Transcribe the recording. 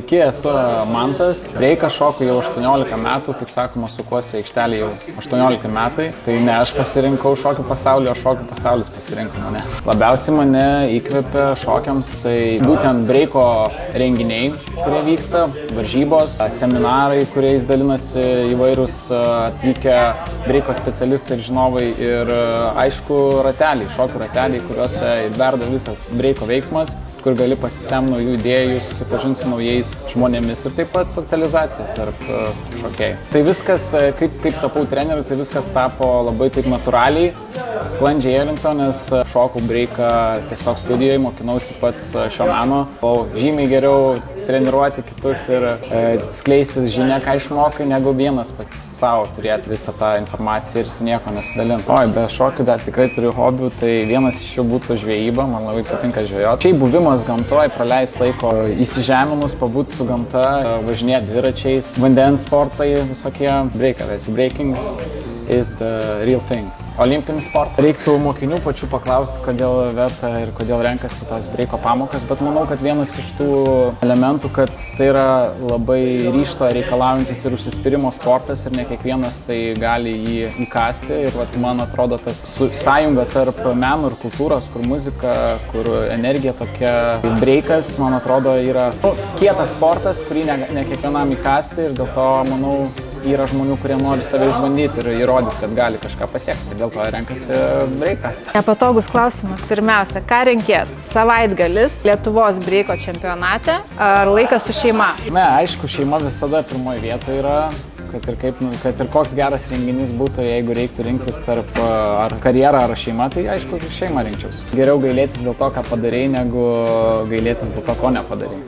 Sveiki, esu Mantas. Breiką šoku jau 18 metų, kaip sakoma, sukuosi aikštelį jau 18 metai. Tai ne aš pasirinkau šokių pasaulį, o šokių pasaulis pasirinko mane. Labiausiai mane įkvėpė šokiams tai būtent breiko renginiai, kurie vyksta, varžybos, seminarai, kuriais dalinasi įvairūs atvykę breiko specialistai ir žinovai ir aišku rateliai, šokių rateliai, kuriuose verda visas breiko veiksmas, kur gali pasisemti naujų idėjų, susipažinti su naujais žmonėmis ir taip pat socializacija tarp šokėjų. Tai viskas, kaip tapau treneriu, tai viskas tapo labai taip natūraliai, sklandžiai ėlinto, nes šokau breiką tiesiog studijoje, mokinausi pats šio meno, o žymiai geriau treniruoti kitus ir skleisti žinią, ką išmokai, negu vienas pats savo turėti visą tą informaciją ir su nieko nesidalinti. Oi, be šokių dar tikrai turiu hobių, tai vienas iš jų būtų žvejyba, man labai patinka žvejoti. Šiaip buvimas gamtoje, praleisti laiko įsižeminus, pabūti su gamta, važinėti dviračiais, vandens sportai visokie, breaking is the real thing. Olimpinis sportas. Reiktų mokinių pačių paklausti, kodėl verta ir kodėl renkasi tos breiko pamokas, bet manau, kad vienas iš tų elementų, kad tai yra labai ryžto reikalaujantis ir užsispyrimo sportas ir ne kiekvienas tai gali jį įkasti. Ir man atrodo, tas sąjunga tarp meno ir kultūros, kur muzika, kur energija tokia, breikas, man atrodo, yra kietas sportas, kurį ne kiekvienam įkasti ir dėl to, manau, yra žmonių, kurie nori save išbandyti ir įrodyti, kad gali kažką pasiekti. Dėl to renkasi breiką. Nepatogus klausimas. Pirmiausia, ką renkės? Savaitgalis Lietuvos breiko čempionate ar laikas su šeima? Ne, aišku, šeima visada pirmoje vietoje yra. Kad ir koks geras renginys būtų, jeigu reiktų rinktis tarp ar karjerą ar šeimą, tai aišku, šeimą rinkčiausi. Geriau gailėtis dėl to, ką padarei, negu gailėtis dėl to, ko nepadarei.